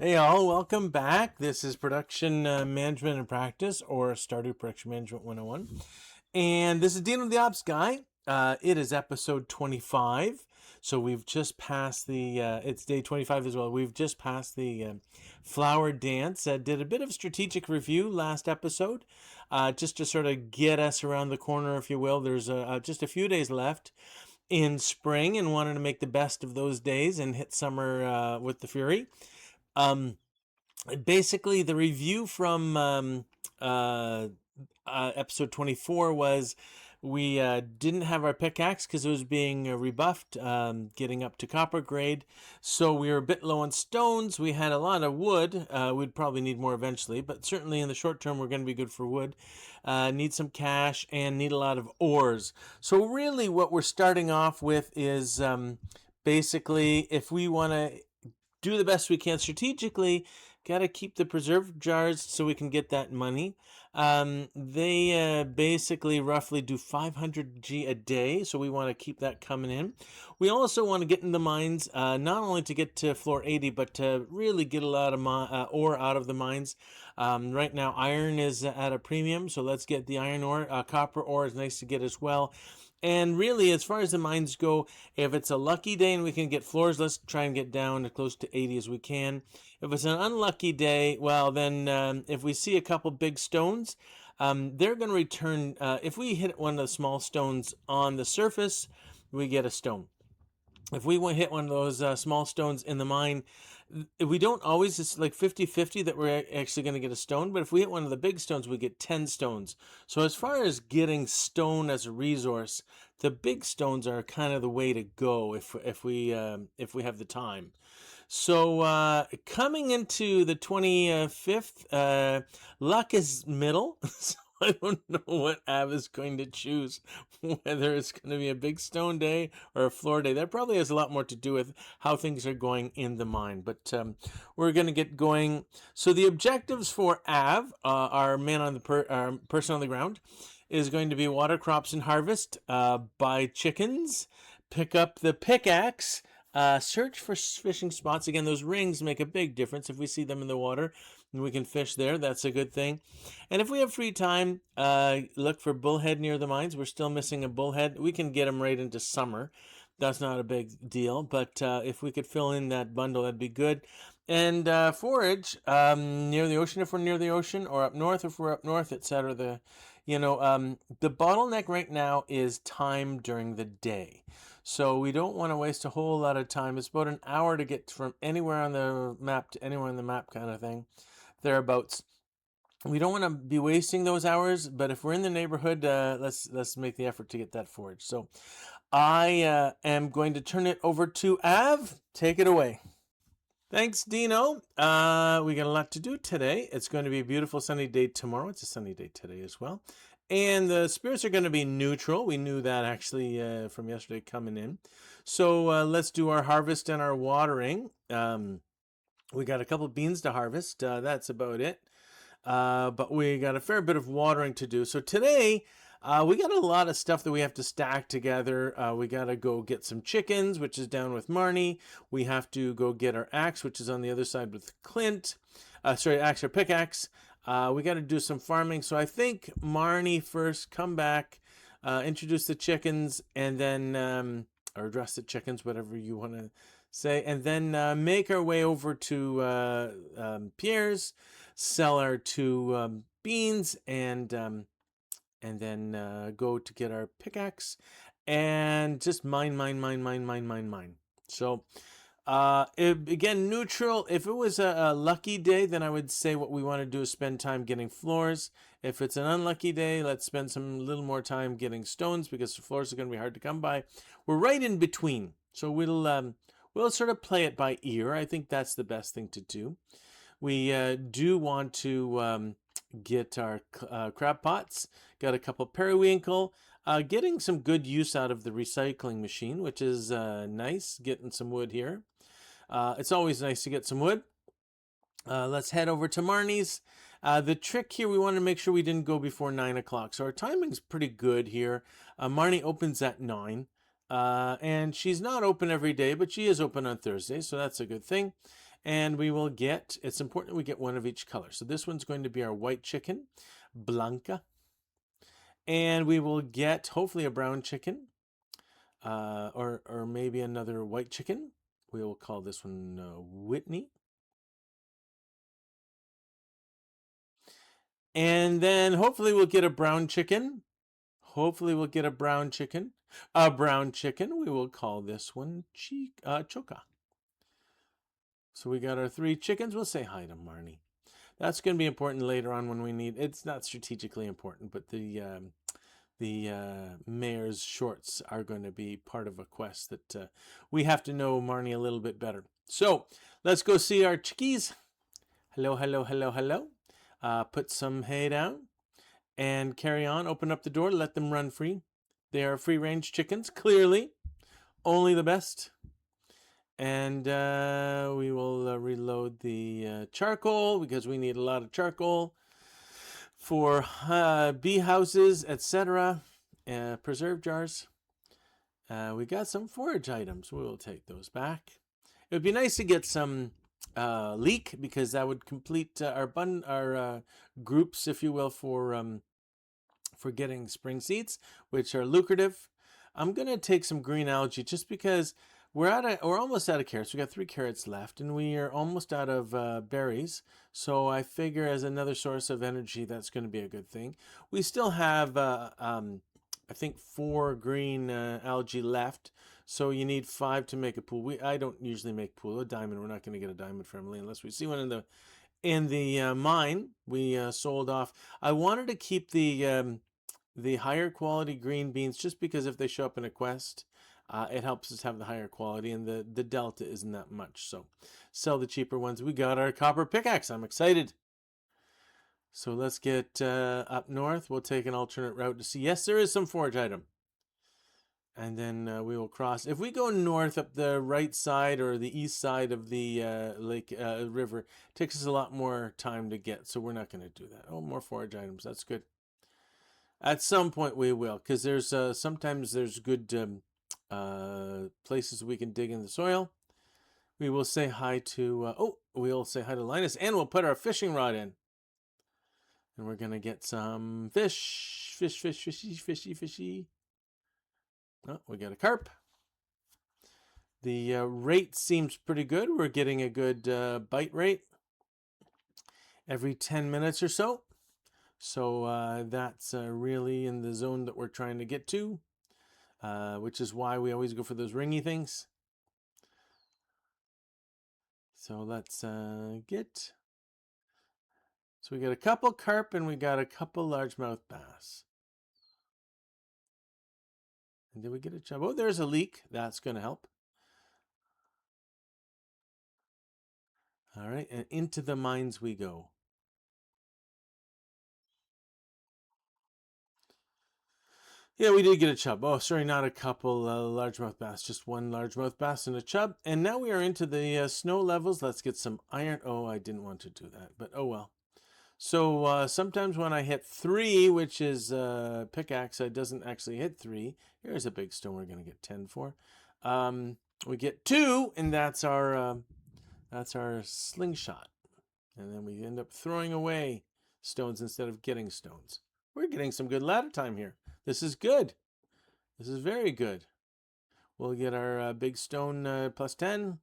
Hey all, welcome back. This is Production Management and Practice, or Stardew Production Management 101. And this is Dino the Ops Guy. It is episode 25. So we've just passed it's day 25 as well. We've just passed the flower dance. Did a bit of strategic review last episode, just to sort of get us around the corner, if you will. There's just a few days left in spring and wanted to make the best of those days and hit summer with the fury. Basically, the review from episode 24 was we didn't have our pickaxe because it was being rebuffed, getting up to copper grade. So we were a bit low on stones. We had a lot of wood. We'd probably need more eventually, but certainly in the short term, we're going to be good for wood. Need some cash and need a lot of ores. So really what we're starting off with is basically if we want to do the best we can strategically, got to keep the preserve jars so we can get that money. They basically roughly do 500 G a day, so we want to keep that coming in. We also want to get in the mines, not only to get to floor 80, but to really get a lot of ore out of the mines. Right now, iron is at a premium, so let's get the iron ore. Copper ore is nice to get as well. And really, as far as the mines go, if it's a lucky day and we can get floors, let's try and get down as close to 80 as we can. If it's an unlucky day, well, then if we see a couple big stones, they're going to return. If we hit one of the small stones on the surface, we get a stone. If we hit one of those small stones in the mine, we don't always, it's like 50-50 that we're actually going to get a stone, but if we hit one of the big stones, we get 10 stones. So as far as getting stone as a resource, the big stones are kind of the way to go if we have the time. So coming into the 25th, luck is middle. So I don't know what Av is going to choose, whether it's going to be a big stone day or a floor day. That probably has a lot more to do with how things are going in the mine. But we're going to get going. So the objectives for Av, our man on the person on the ground, is going to be water crops and harvest, buy chickens, pick up the pickaxe, search for fishing spots. Again, those rings make a big difference. If we see them in the water and we can fish there, that's a good thing. And if we have free time, look for bullhead near the mines. We're still missing a bullhead. We can get them right into summer. That's not a big deal, but if we could fill in that bundle, that'd be good. And forage near the ocean if we're near the ocean, or up north if we're up north, etc. The bottleneck right now is time during the day. So we don't want to waste a whole lot of time. It's about an hour to get from anywhere on the map to anywhere on the map kind of thing, thereabouts. We don't want to be wasting those hours, but if we're in the neighborhood, let's make the effort to get that forage. So I am going to turn it over to Av. Take it away. Thanks, Dino. We got a lot to do today. It's going to be a beautiful sunny day tomorrow. It's a sunny day today as well. And the spirits are going to be neutral. We knew that actually from yesterday coming in. So let's do our harvest and our watering. We got a couple of beans to harvest. That's about it. But we got a fair bit of watering to do. So today, we got a lot of stuff that we have to stack together. We got to go get some chickens, which is down with Marnie. We have to go get our axe, which is on the other side with Clint. Axe or pickaxe. We got to do some farming. So I think Marnie first, come back, introduce the chickens, and then, or address the chickens, whatever you want to say, and then make our way over to Pierre's, sell our two beans, and then go to get our pickaxe, and just mine. So again, neutral. If it was a lucky day, then I would say what we want to do is spend time getting floors. If it's an unlucky day, let's spend some little more time getting stones, because the floors are going to be hard to come by. We're right in between, so we'll sort of play it by ear. I think that's the best thing to do. We do want to get our crab pots. Got a couple periwinkle. Getting some good use out of the recycling machine, which is nice. Getting some wood here. It's always nice to get some wood. Let's head over to Marnie's. The trick here, we want to make sure we didn't go before 9 o'clock. So our timing's pretty good here. Marnie opens at 9. And she's not open every day, but she is open on Thursday, so that's a good thing. And we will get, it's important we get one of each color. So this one's going to be our white chicken, Blanca. And we will get hopefully a brown chicken, or maybe another white chicken. We will call this one Whitney. And then hopefully we'll get a brown chicken. Hopefully we'll get a brown chicken. A brown chicken. We will call this one Choca. So we got our 3 chickens. We'll say hi to Marnie. That's going to be important later on when we need. It's not strategically important, but the mayor's shorts are going to be part of a quest that we have to know Marnie a little bit better. So let's go see our chickies. Hello, hello, hello, hello. Put some hay down and carry on. Open up the door. Let them run free. They are free-range chickens, clearly. Only the best. And we will reload the charcoal because we need a lot of charcoal for bee houses, etc. Preserve jars. We got some forage items. We will take those back. It would be nice to get some leek because that would complete our groups, if you will, for getting spring seeds, which are lucrative. I'm gonna take some green algae just because we're almost out of carrots. We got 3 carrots left, and we are almost out of berries. So I figure as another source of energy, that's going to be a good thing. We still have, I think, 4 green algae left. So you need 5 to make a pool. I don't usually make pool. A diamond. We're not going to get a diamond for Emily unless we see one in the mine. We sold off. I wanted to keep the higher quality green beans just because if they show up in a quest, it helps us have the higher quality, and the delta isn't that much. So sell the cheaper ones. We got our copper pickaxe. I'm excited. So let's get up north. We'll take an alternate route to see. Yes, there is some forage item. And then we will cross. If we go north up the right side or the east side of the lake river, it takes us a lot more time to get. So we're not going to do that. Oh, more forage items. That's good. At some point we will, because there's sometimes there's good places we can dig in the soil. We will say hi to, we'll say hi to Linus, and we'll put our fishing rod in. And we're going to get some fish. Fishy. Oh, we got a carp. The rate seems pretty good. We're getting a good bite rate every 10 minutes or so. So that's really in the zone that we're trying to get to. Which is why we always go for those ringy things. So let's get. So we got a couple carp and we got a couple largemouth bass. And did we get a chub? Oh, there's a leak. That's going to help. All right, and into the mines we go. Yeah, we did get a chub. Oh, sorry, not a couple largemouth bass, just one largemouth bass and a chub. And now we are into the snow levels. Let's get some iron. Oh, I didn't want to do that, but oh well. So sometimes when I hit 3, which is pickaxe, it doesn't actually hit 3. Here's a big stone we're going to get 10 for. We get 2, and that's our slingshot. And then we end up throwing away stones instead of getting stones. We're getting some good ladder time here. This is good. This is very good. We'll get our big stone plus 10.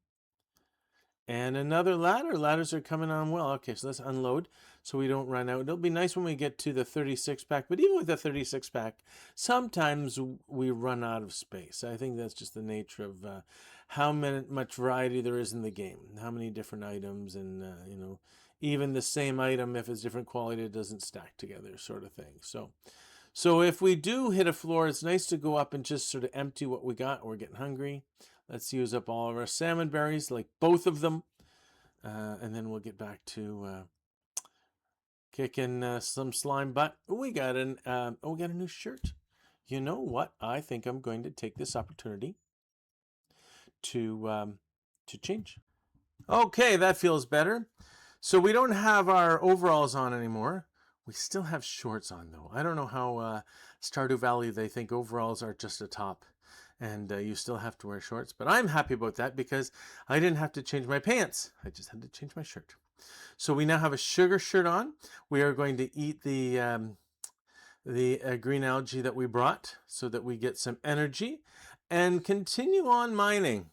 And another ladder. Ladders are coming on well. Okay, so let's unload so we don't run out. It'll be nice when we get to the 36 pack. But even with the 36 pack, sometimes we run out of space. I think that's just the nature of how much variety there is in the game. How many different items and, even the same item, if it's different quality, it doesn't stack together sort of thing. So if we do hit a floor, it's nice to go up and just sort of empty what we got. We're getting hungry. Let's use up all of our salmon berries, like both of them. And then we'll get back to kicking some slime butt. We got we got a new shirt. You know what? I think I'm going to take this opportunity to change. Okay, that feels better. So we don't have our overalls on anymore. We still have shorts on, though. I don't know how Stardew Valley, they think overalls are just a top. and you still have to wear shorts. But I'm happy about that because I didn't have to change my pants. I just had to change my shirt. So we now have a sugar shirt on. We are going to eat the green algae that we brought so that we get some energy and continue on mining.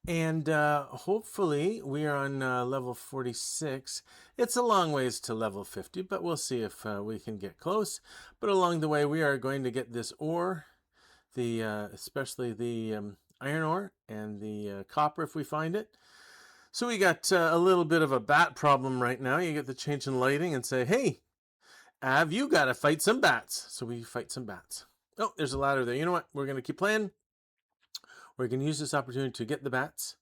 And hopefully we are on level 46. It's a long ways to level 50, but we'll see if we can get close. But along the way, we are going to get this ore, especially the iron ore and the copper if we find it. So we got a little bit of a bat problem right now. You get the change in lighting and say, hey, Av, you got to fight some bats. So we fight some bats. Oh, there's a ladder there. You know what? We're going to keep playing. We're going to use this opportunity to get the bats,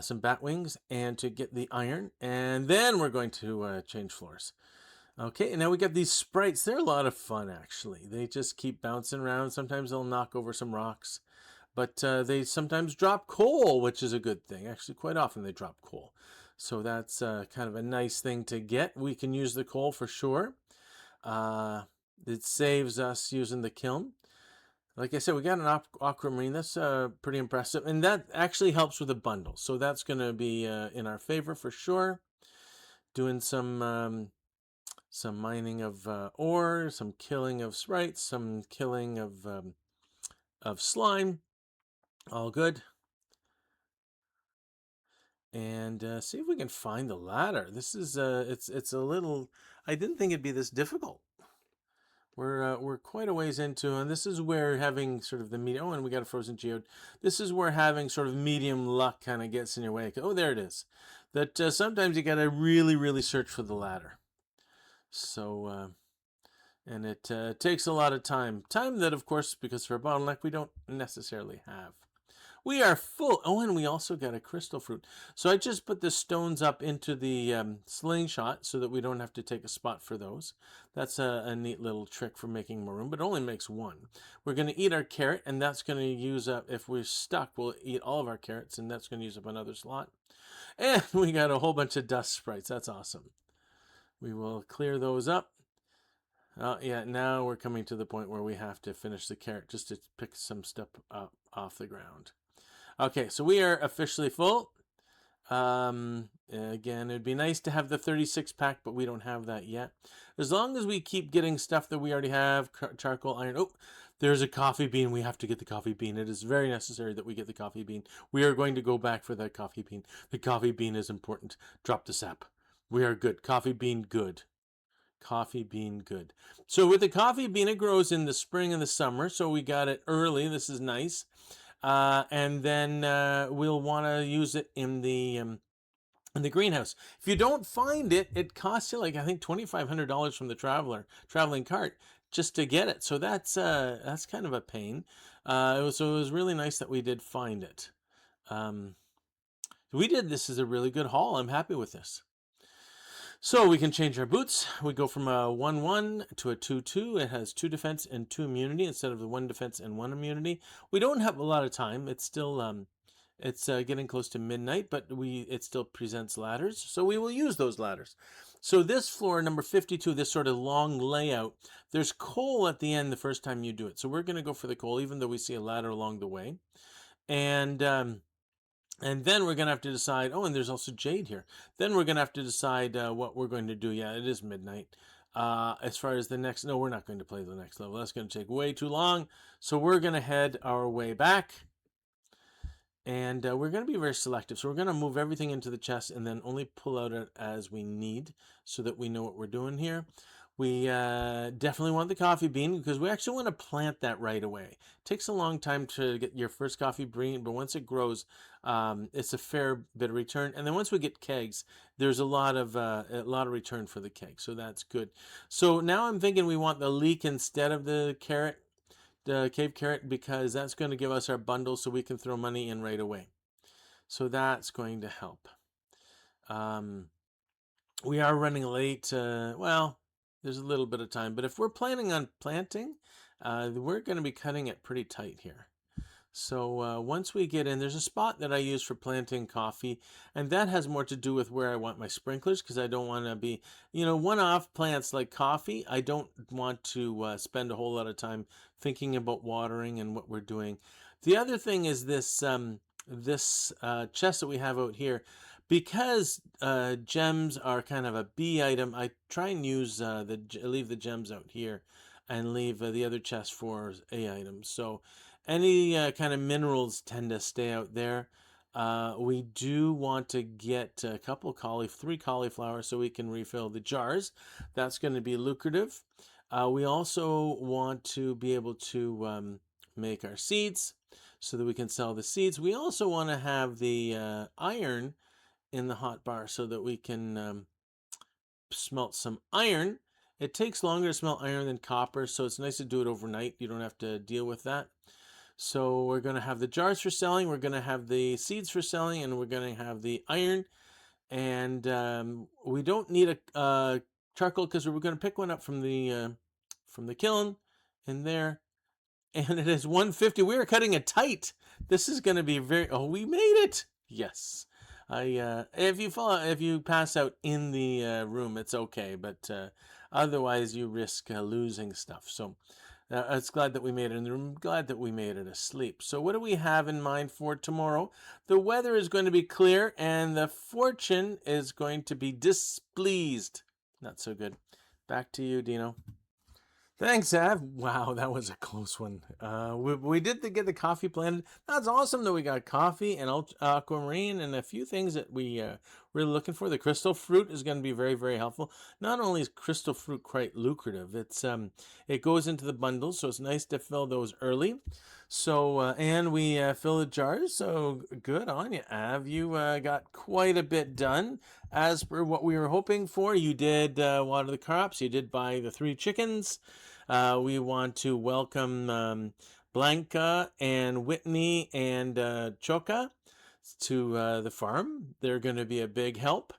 some bat wings, and to get the iron. And then we're going to change floors. Okay, and now we got these sprites. They're a lot of fun, actually. They just keep bouncing around. Sometimes they'll knock over some rocks. But they sometimes drop coal, which is a good thing. Actually, quite often they drop coal. So that's kind of a nice thing to get. We can use the coal for sure. It saves us using the kiln. Like I said, we got an aquamarine. That's pretty impressive. And that actually helps with a bundle. So that's going to be in our favor for sure. Doing some mining of ore, some killing of sprites, some killing of slime. All good. And see if we can find the ladder. This is it's a little. I didn't think it'd be this difficult. We're quite a ways into, and this is where having sort of the medium. Oh, and we got a frozen geode. This is where having sort of medium luck kind of gets in your way. Oh, there it is. That sometimes you got to really, really search for the ladder. So, and it takes a lot of time. Time that, of course, because for a bottleneck, we don't necessarily have. We are full. Oh, and we also got a crystal fruit. So I just put the stones up into the slingshot so that we don't have to take a spot for those. That's a neat little trick for making more room, but it only makes one. We're going to eat our carrot, and that's going to use up, if we're stuck, we'll eat all of our carrots, and that's going to use up another slot. And we got a whole bunch of dust sprites. That's awesome. We will clear those up. Yeah, now we're coming to the point where we have to finish the carrot just to pick some stuff up off the ground. Okay, so we are officially full. Again, it'd be nice to have the 36 pack, but we don't have that yet. As long as we keep getting stuff that we already have, charcoal, iron. Oh, there's a coffee bean. We have to get the coffee bean. It is very necessary that we get the coffee bean. We are going to go back for that coffee bean. The coffee bean is important. Drop the sap. We are good. Coffee bean, good. Coffee bean, good. So with the coffee bean, it grows in the spring and the summer. So we got it early. This is nice. And then we'll want to use it in the greenhouse. If you don't find it, it costs you like I think $2,500 from the traveling cart just to get it. So that's kind of a pain. So it was really nice that we did find it. We did. This is a really good haul. I'm happy with this. So we can change our boots. We go from a 1-1 to a 2-2. It has 2 defense and 2 immunity instead of the 1 defense and 1 immunity. We don't have a lot of time. It's still it's getting close to midnight, but it still presents ladders, so we will use those ladders. So this floor, number 52, this sort of long layout, there's coal at the end the first time you do it. So we're going to go for the coal, even though we see a ladder along the way. And then we're going to have to decide, oh, and there's also jade here. Then we're going to have to decide what we're going to do. Yeah, it is midnight. As far as the next, no, we're not going to play the next level. That's going to take way too long. So we're going to head our way back. And we're going to be very selective. So we're going to move everything into the chest and then only pull out it as we need so that we know what we're doing here. We definitely want the coffee bean because we actually want to plant that right away. It takes a long time to get your first coffee bean, but once it grows, it's a fair bit of return. And then once we get kegs, there's a lot of return for the keg. So that's good. So now I'm thinking we want the leek instead of the carrot. The cave carrot, because that's going to give us our bundle so we can throw money in right away. So that's going to help. We are running late. Well, there's a little bit of time, but if we're planning on planting, we're going to be cutting it pretty tight here. So once we get in, there's a spot that I use for planting coffee, and that has more to do with where I want my sprinklers because I don't want to be, one-off plants like coffee. I don't want to spend a whole lot of time thinking about watering and what we're doing. The other thing is this chest that we have out here. Because gems are kind of a B item, I try and use leave the gems out here and leave the other chest for A items. So any kind of minerals tend to stay out there. We do want to get a couple three cauliflowers so we can refill the jars. That's going to be lucrative. We also want to be able to make our seeds so that we can sell the seeds. We also want to have the iron in the hot bar so that we can smelt some iron. It takes longer to smelt iron than copper, so it's nice to do it overnight. You don't have to deal with that. So we're going to have the jars for selling, we're going to have the seeds for selling, and we're going to have the iron. And we don't need a charcoal because we're going to pick one up from the kiln in there. And it is 150. We are cutting it tight. This is going to be very. Oh, we made it. Yes. If you pass out in the room, it's okay, but otherwise you risk losing stuff. So I was glad that we made it in the room. Glad that we made it asleep. So what do we have in mind for tomorrow? The weather is going to be clear, and the fortune is going to be displeased. Not so good. Back to you, Dino. Thanks, Av. Wow, that was a close one. We did get the coffee planted. That's awesome that we got coffee and aquamarine and a few things that we really looking for. The crystal fruit is going to be very, very helpful. Not only is crystal fruit quite lucrative, it goes into the bundles, so it's nice to fill those early. So and we fill the jars. So good on you, Av. You got quite a bit done as per what we were hoping for. You did water the crops. You did buy the 3 chickens. We want to welcome Blanca and Whitney and Choka to the farm. They're going to be a big help.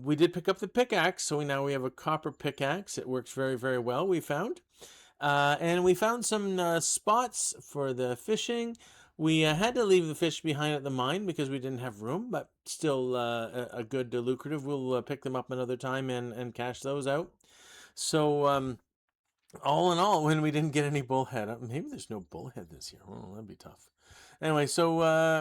We did pick up the pickaxe, so now we have a copper pickaxe. It works very, very well, we found. And we found some spots for the fishing. We had to leave the fish behind at the mine because we didn't have room, but still a good lucrative. We'll pick them up another time and cash those out. So all in all, when we didn't get any bullhead, maybe there's no bullhead this year. Oh, that'd be tough. Anyway, so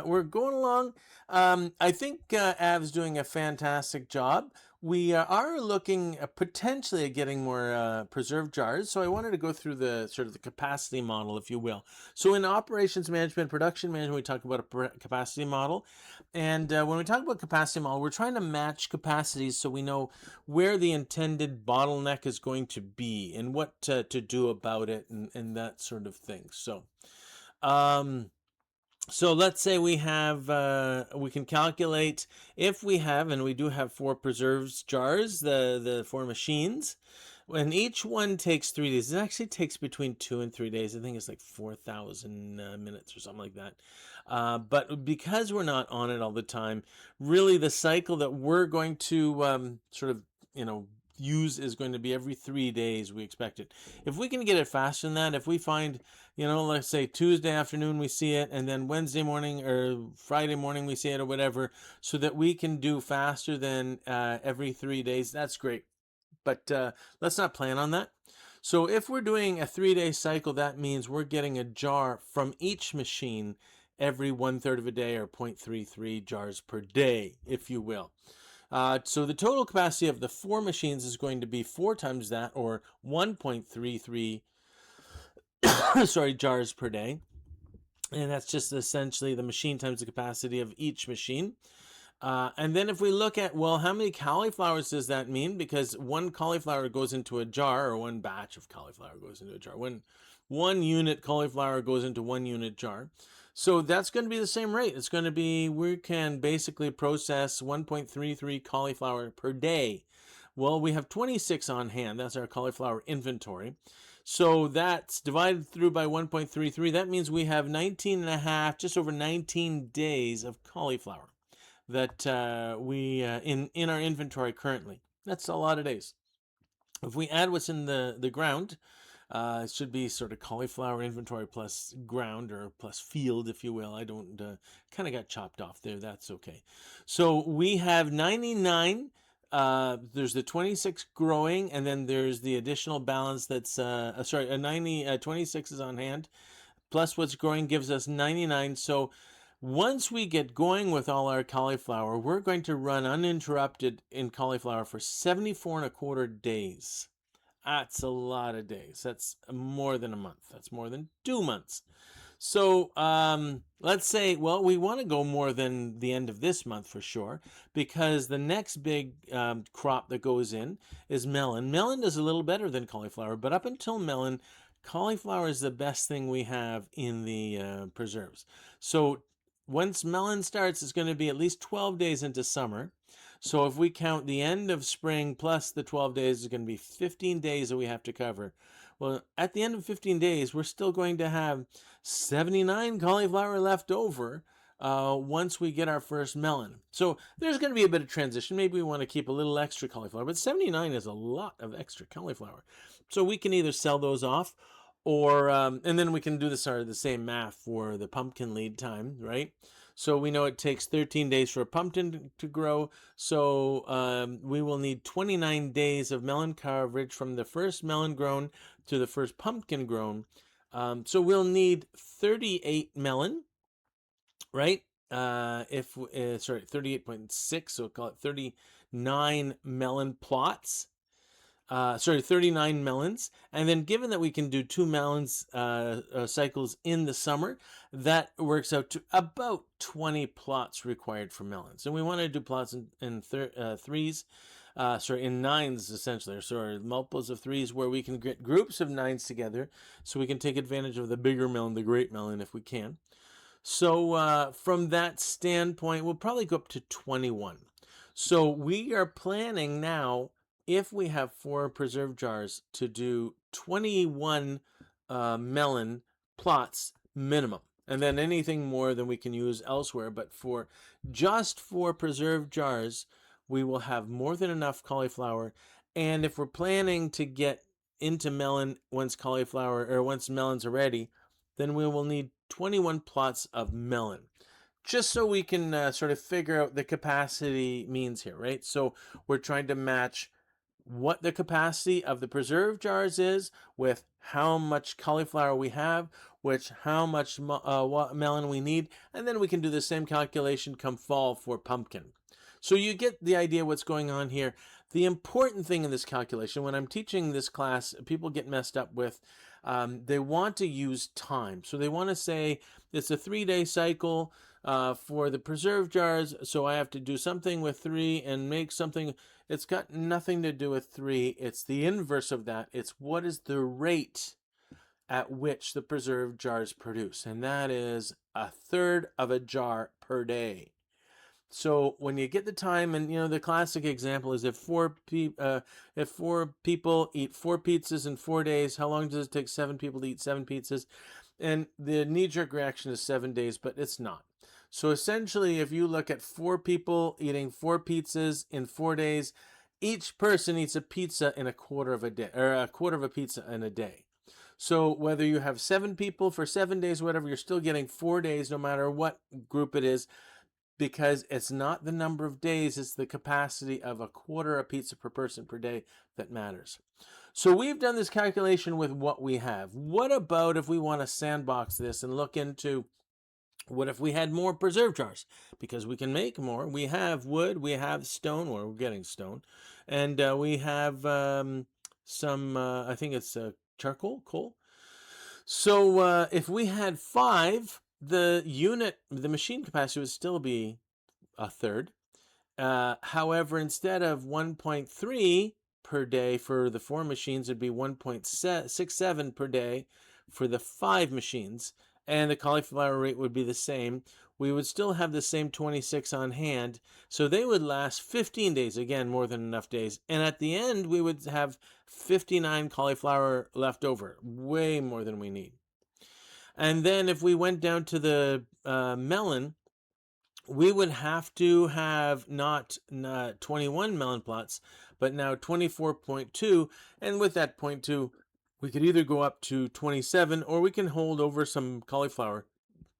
we're going along. I think Av's doing a fantastic job. We are looking potentially at getting more preserve jars. So I wanted to go through the sort of the capacity model, if you will. So in operations management, production management, we talk about a capacity model. And when we talk about capacity model, we're trying to match capacities so we know where the intended bottleneck is going to be and what to do about it and that sort of thing. So let's say we have, we can calculate if we have, and we do have 4 preserves jars, the 4 machines, and each one takes 3 days. It actually takes between 2 and 3 days. I think it's like 4,000 minutes or something like that. But because we're not on it all the time, really the cycle that we're going to sort of, use is going to be every 3 days we expect it. If we can get it faster than that, if we find, let's say Tuesday afternoon we see it, and then Wednesday morning or Friday morning we see it or whatever, so that we can do faster than every 3 days, that's great. But let's not plan on that. So if we're doing a 3-day cycle, that means we're getting a jar from each machine every 1/3 of a day, or 0.33 jars per day, if you will. So the total capacity of the 4 machines is going to be 4 times that, or 1.33 jars per day. And that's just essentially the machine times the capacity of each machine. And then if we look at, well, how many cauliflowers does that mean? Because 1 cauliflower goes into a jar, or 1 batch of cauliflower goes into a jar. One unit cauliflower goes into 1 unit jar. So that's going to be the same rate. It's going to be, we can basically process 1.33 cauliflower per day. Well, we have 26 on hand. That's our cauliflower inventory. So that's divided through by 1.33. That means we have 19 and a half, just over 19 days of cauliflower that we in our inventory currently. That's a lot of days. If we add what's in the ground, It should be sort of cauliflower inventory plus ground or plus field, if you will. I don't kind of got chopped off there. That's okay. So we have 99. There's the 26 growing, and then there's the additional balance that's sorry, a 26 is on hand, plus what's growing gives us 99. So once we get going with all our cauliflower, we're going to run uninterrupted in cauliflower for 74 and a quarter days. That's a lot of days. That's more than a month. That's more than 2 months. So let's say, well, we want to go more than the end of this month for sure, because the next big crop that goes in is melon. Melon is a little better than cauliflower, but up until melon, cauliflower is the best thing we have in the preserves. So once melon starts, it's going to be at least 12 days into summer. So if we count the end of spring plus the 12 days, it's going to be 15 days that we have to cover. Well, at the end of 15 days, we're still going to have 79 cauliflower left over once we get our first melon. So there's going to be a bit of transition. Maybe we want to keep a little extra cauliflower, but 79 is a lot of extra cauliflower. So we can either sell those off, or and then we can do the same math for the pumpkin lead time, right? So we know it takes 13 days for a pumpkin to grow. So we will need 29 days of melon coverage from the first melon grown to the first pumpkin grown. So we'll need 38 melon, right? Sorry, 38.6, so we'll call it 39 melon plots. 39 melons. And then given that we can do 2 melons cycles in the summer, that works out to about 20 plots required for melons. And we want to do plots in threes, in nines essentially, or multiples of threes, where we can get groups of nines together so we can take advantage of the bigger melon, the great melon, if we can. So from that standpoint, we'll probably go up to 21. So we are planning now, if we have 4 preserve jars, to do 21 melon plots minimum. And then anything more than we can use elsewhere. But for just 4 preserve jars, we will have more than enough cauliflower. And if we're planning to get into melon once melons are ready, then we will need 21 plots of melon. Just so we can sort of figure out the capacity means here, right? So we're trying to match what the capacity of the preserve jars is with how much cauliflower we have, how much melon we need, and then we can do the same calculation come fall for pumpkin. So you get the idea what's going on here. The important thing in this calculation, when I'm teaching this class, people get messed up with, they want to use time. So they want to say it's a 3-day cycle for the preserve jars, so I have to do something with 3 and make something. It's got nothing to do with 3. It's the inverse of that. It's what is the rate at which the preserve jars produce, and that is 1/3 of a jar per day. So when you get the time, and the classic example is if four people eat 4 pizzas in 4 days, how long does it take 7 people to eat 7 pizzas? And the knee-jerk reaction is 7 days, but it's not. So essentially, if you look at 4 people eating 4 pizzas in 4 days, each person eats a pizza in a quarter of a day, or a quarter of a pizza in a day. So whether you have 7 people for 7 days, whatever, you're still getting 4 days, no matter what group it is, because it's not the number of days, it's the capacity of a quarter of pizza per person per day that matters. So we've done this calculation with what we have. What about if we want to sandbox this and look into what if we had more preserve jars? Because we can make more. We have wood, we have stone, or we're getting stone, and we have some, I think it's charcoal, coal. So if we had 5, the machine capacity would still be 1/3. However, instead of 1.3 per day for the 4 machines, it'd be 1.67 per day for the 5 machines. And the cauliflower rate would be the same. We would still have the same 26 on hand. So they would last 15 days. Again, more than enough days. And at the end, we would have 59 cauliflower left over. Way more than we need. And then if we went down to the melon, we would have to have not 21 melon plots, but now 24.2. And with that 0.2, We could either go up to 27 or we can hold over some cauliflower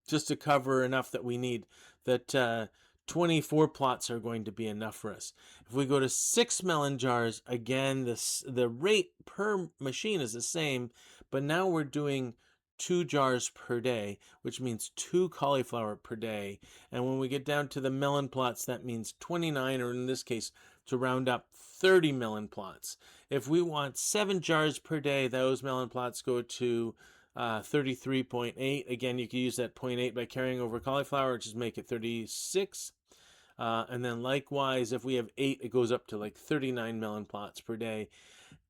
just to cover enough that we need. That 24 plots are going to be enough for us. If we go to 6 melon jars, again, the rate per machine is the same, but now we're doing 2 jars per day, which means 2 cauliflower per day. And when we get down to the melon plots, that means 29, or in this case, to round up, 30 melon plots. If we want 7 jars per day, those melon plots go to 33.8. Again, you can use that 0.8 by carrying over cauliflower, just make it 36. And then likewise, if we have 8, it goes up to like 39 melon plots per day,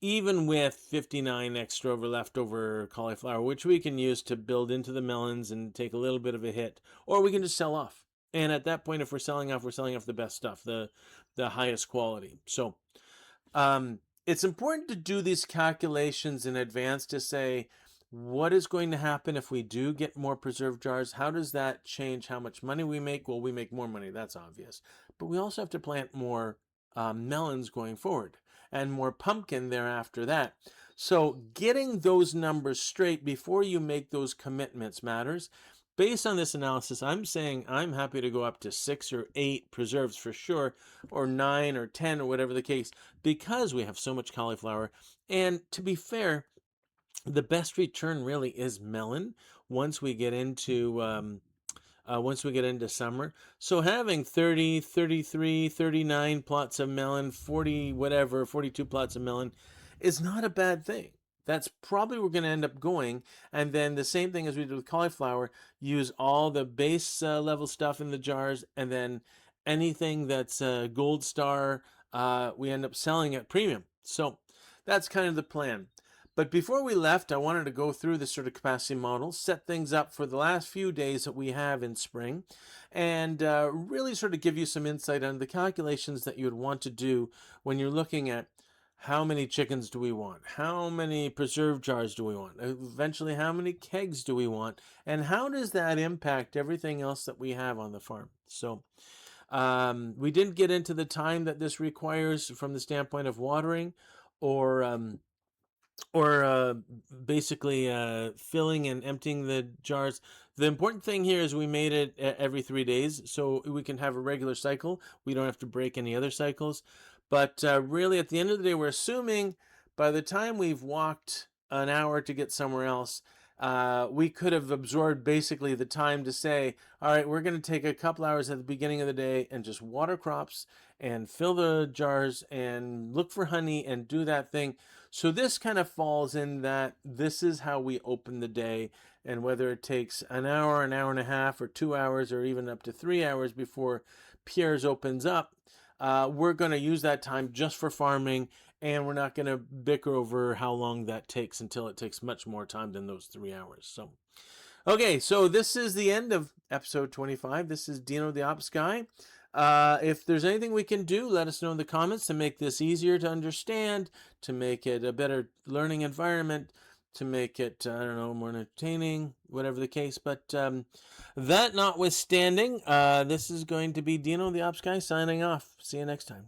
even with 59 extra leftover cauliflower, which we can use to build into the melons and take a little bit of a hit, or we can just sell off. And at that point, if we're selling off the best stuff, the highest quality. So it's important to do these calculations in advance to say, what is going to happen if we do get more preserve jars? How does that change how much money we make? Well, we make more money, that's obvious. But we also have to plant more melons going forward and more pumpkin thereafter that. So getting those numbers straight before you make those commitments matters. Based on this analysis, I'm saying I'm happy to go up to 6 or 8 preserves for sure, or 9 or 10 or whatever the case, because we have so much cauliflower. And to be fair, the best return really is melon once we get into summer. So having 30, 33, 39 plots of melon, 40 whatever, 42 plots of melon is not a bad thing. That's probably where we're going to end up going. And then the same thing as we did with cauliflower, use all the base level stuff in the jars, and then anything that's gold star, we end up selling at premium. So that's kind of the plan. But before we left, I wanted to go through this sort of capacity model, set things up for the last few days that we have in spring, and really sort of give you some insight on the calculations that you would want to do when you're looking at how many chickens do we want, how many preserve jars do we want, eventually how many kegs do we want, and how does that impact everything else that we have on the farm. So we didn't get into the time that this requires from the standpoint of watering or basically filling and emptying the jars. The important thing here is we made it every 3 days, so we can have a regular cycle. We don't have to break any other cycles. But really, at the end of the day, we're assuming by the time we've walked an hour to get somewhere else, we could have absorbed basically the time to say, all right, we're going to take a couple hours at the beginning of the day and just water crops and fill the jars and look for honey and do that thing. So this kind of falls in that this is how we open the day, and whether it takes an hour and a half, or 2 hours, or even up to 3 hours before Pierre's opens up, we're going to use that time just for farming, and we're not going to bicker over how long that takes until it takes much more time than those 3 hours. So, okay, so this is the end of episode 25. This is Dino the Ops Guy. If there's anything we can do, let us know in the comments to make this easier to understand, to make it a better learning environment, to make it, I don't know, more entertaining, whatever the case. But that notwithstanding, this is going to be Dino the Ops Guy signing off. See you next time.